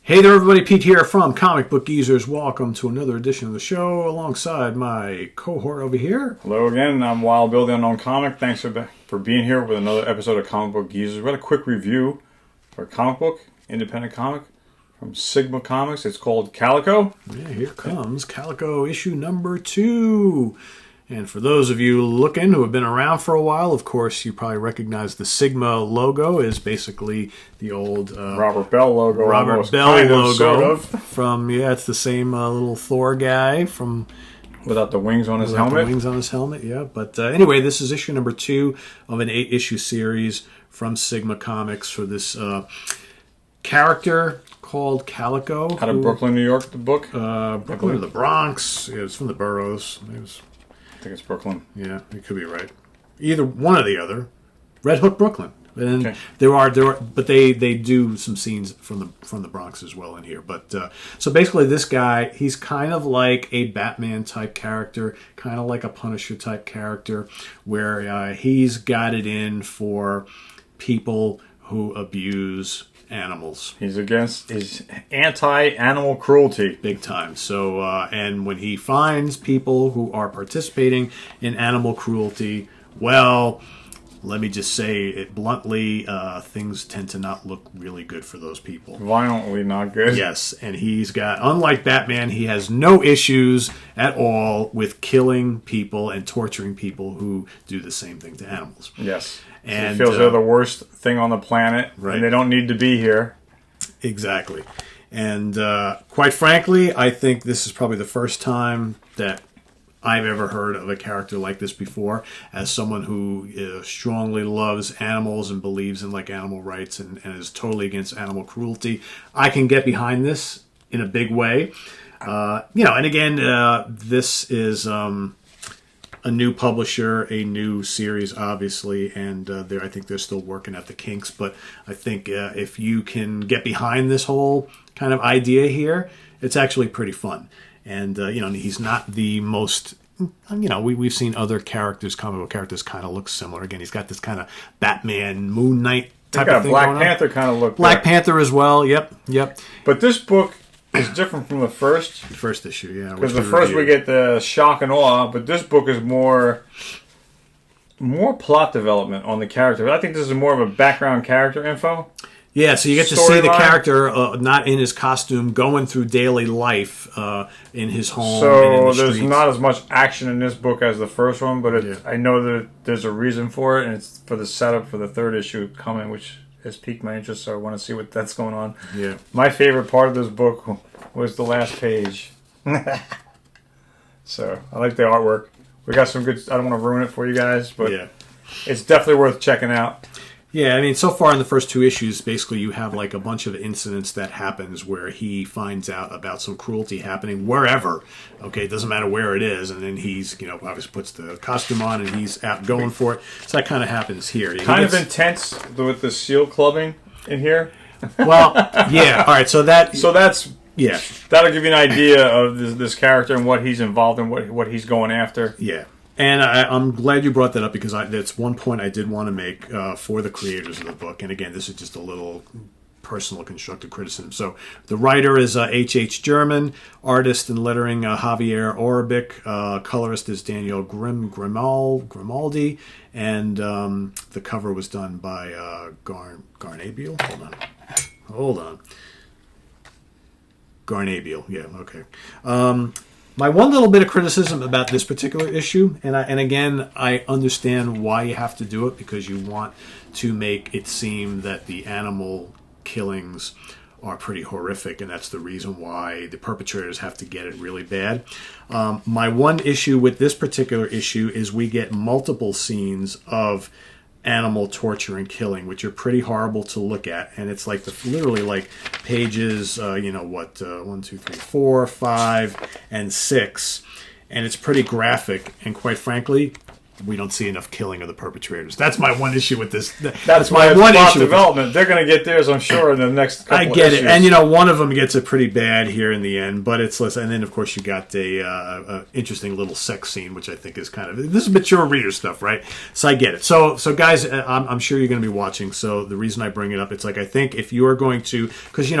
Hey there, everybody. Pete here from Comic Book Geezers. Welcome to another edition of the show alongside my cohort over here. Hello again. I'm Wild Bill, the Unknown Comic. Thanks for being here with another episode of Comic Book Geezers. We got a quick review for a comic book, independent comic from sigmacomics. It's called Calico. Yeah, Here Comes Calico, issue number 2. And for those of you looking who have been around for a while, of course, you probably recognize the Sigma logo is basically the old Robert Bell logo. Robert Bell logo sort of. From it's the same little Thor guy from without the wings on his helmet. The wings on his helmet, yeah. But anyway, this is issue number 2 of an 8-issue series from Sigma Comics for this character called Calico. Out of Brooklyn, New York, the book? Brooklyn or the Bronx. Yeah, it's from the boroughs. I think it's Brooklyn. Yeah, you could be right. Either one or the other. Red Hook, Brooklyn. And okay. there are, but they do some scenes from the Bronx as well in here. But so basically, this guy, he's kind of like a Batman type character, kind of like a Punisher type character, where he's got it in for people who abuse animals. He's anti-animal cruelty. Big time. So, and when he finds people who are participating in animal cruelty, well, let me just say it bluntly, things tend to not look really good for those people. Violently not good. Yes, and he's got, unlike Batman, he has no issues at all with killing people and torturing people who do the same thing to animals. Yes. And he feels they're the worst thing on the planet, right. And they don't need to be here. Exactly. And quite frankly, I think this is probably the first time that I've ever heard of a character like this before, as someone who strongly loves animals and believes in like animal rights and is totally against animal cruelty. I can get behind this in a big way. And again, this is a new publisher, a new series, obviously, and I think they're still working at the kinks. But I think if you can get behind this whole kind of idea here, it's actually pretty fun. And he's not the most. We've seen other characters, comic book characters, kind of look similar. Again, he's got this kind of Batman, Moon Knight type of thing. Black Panther kind of look. Black Panther as well. Yep. But this book is different from the first issue, yeah. Because the first we get the shock and awe, but this book is more plot development on the character. I think this is more of a background character info. Yeah, so you get to see the character not in his costume, going through daily life in his home. So and in the there's streets. not as much action in this book as the first one, but I know that there's a reason for it, and it's for the setup for the third issue coming, which has piqued my interest, so I want to see what that's going on. Yeah. My favorite part of this book was the last page. So I like the artwork. We got some good. I don't want to ruin it for you guys, but it's definitely worth checking out. Yeah, I mean, so far in the first 2 issues, basically you have like a bunch of incidents that happens where he finds out about some cruelty happening wherever. Okay, it doesn't matter where it is, and then he's, obviously puts the costume on and he's out going for it. So that kind of happens here. Kind of intense with the seal clubbing in here. Well, yeah. All right, so that's that'll give you an idea of this character and what he's involved in, what he's going after. Yeah. And I'm glad you brought that up because that's one point I did want to make for the creators of the book. And again, this is just a little personal constructive criticism. So the writer is H.H. German, artist and lettering Javier Orabic, colorist is Daniel Grimaldi, and the cover was done by Garnabiel. Hold on. Garnabiel, yeah, okay. My one little bit of criticism about this particular issue, and again, I understand why you have to do it, because you want to make it seem that the animal killings are pretty horrific, and that's the reason why the perpetrators have to get it really bad. My one issue with this particular issue is we get multiple scenes of animal torture and killing, which are pretty horrible to look at, and it's like literally like pages 1, 2, 3, 4, 5, and 6, and it's pretty graphic, and quite frankly we don't see enough killing of the perpetrators. That's my one issue with this. That's my my one plot issue with development. They're going to get theirs, I'm sure, in the next couple I of get issues. it, and one of them gets it pretty bad here in the end, but it's less. And then of course you got a interesting little sex scene, which I think is kind of, this is mature reader stuff, right? So I get it. So guys, I'm sure you're going to be watching. So the reason I bring it up, it's like I think if you are going to, because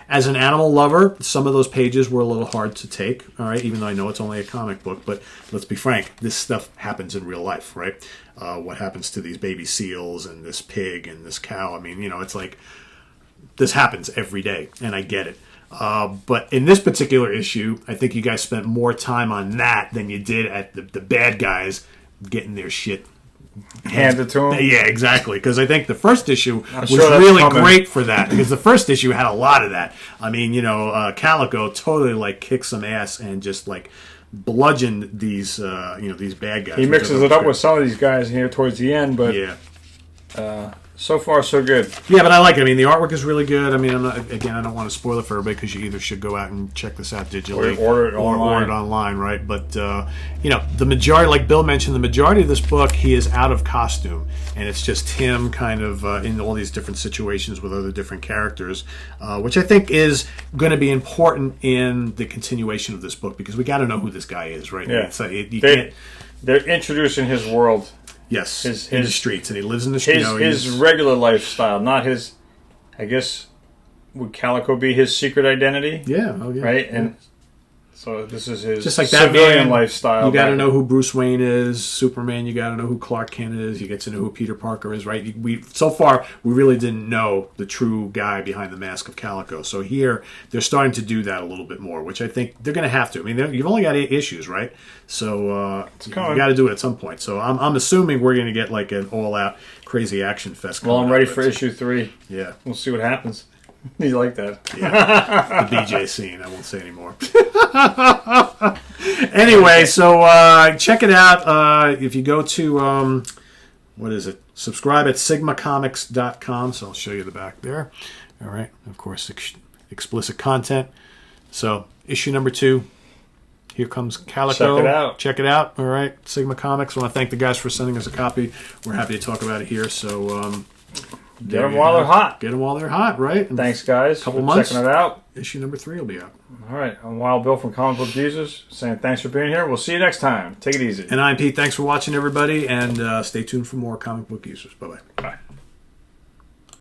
as an animal lover, some of those pages were a little hard to take. All right, even though I know it's only a comic book, but let's be frank, this stuff happens in real life, right? What happens to these baby seals and this pig and this cow? I mean, it's like this happens every day, and I get it. But in this particular issue, I think you guys spent more time on that than you did at the bad guys getting their shit handed to them. Yeah, exactly. Because I think the first issue was sure really great for that. Because the first issue had a lot of that. I mean, Calico totally kicks some ass and just bludgeoned these these bad guys. He mixes it up with some of these guys here towards the end, but so far so good. Yeah, but I like it. I mean, the artwork is really good. I mean, I don't want to spoil it for everybody because you either should go out and check this out digitally or order it online, right? But the majority, like Bill mentioned, the majority of this book, he is out of costume, and it's just him kind of in all these different situations with other different characters, which I think is going to be important in the continuation of this book because we got to know who this guy is, right? Yeah, can't. They're introducing his world. Yes, in the streets, and he lives in the streets. His regular lifestyle, not his. I guess would Calico be his secret identity? Yeah, right. Yeah. And so this is his just like civilian lifestyle. You got to know who Bruce Wayne is. Superman. You got to know who Clark Kent is. You get to know who Peter Parker is. Right. So far we really didn't know the true guy behind the mask of Calico. So here they're starting to do that a little bit more, which I think they're going to have to. I mean, you've only got 8 issues, right? So you got to do it at some point. So I'm assuming we're going to get an all-out crazy action fest. Well, I'm ready for issue 3. Yeah, we'll see what happens. You like that? Yeah, the BJ scene. I won't say anymore. Anyway, so check it out. If you go to subscribe at sigmacomics.com. So I'll show you the back there. All right. Of course, explicit content. So issue number 2. Here Comes Calico. Check it out. All right. Sigma Comics. I want to thank the guys for sending us a copy. We're happy to talk about it here. So get them while they're hot. Get them while they're hot, right? Thanks, guys. Couple months. Checking it out. Issue number 3 will be out. All right. I'm Wild Bill from Comic Book Jesus saying thanks for being here. We'll see you next time. Take it easy. And I'm Pete. Thanks for watching, everybody. And stay tuned for more Comic Book Users. Bye-bye. Bye.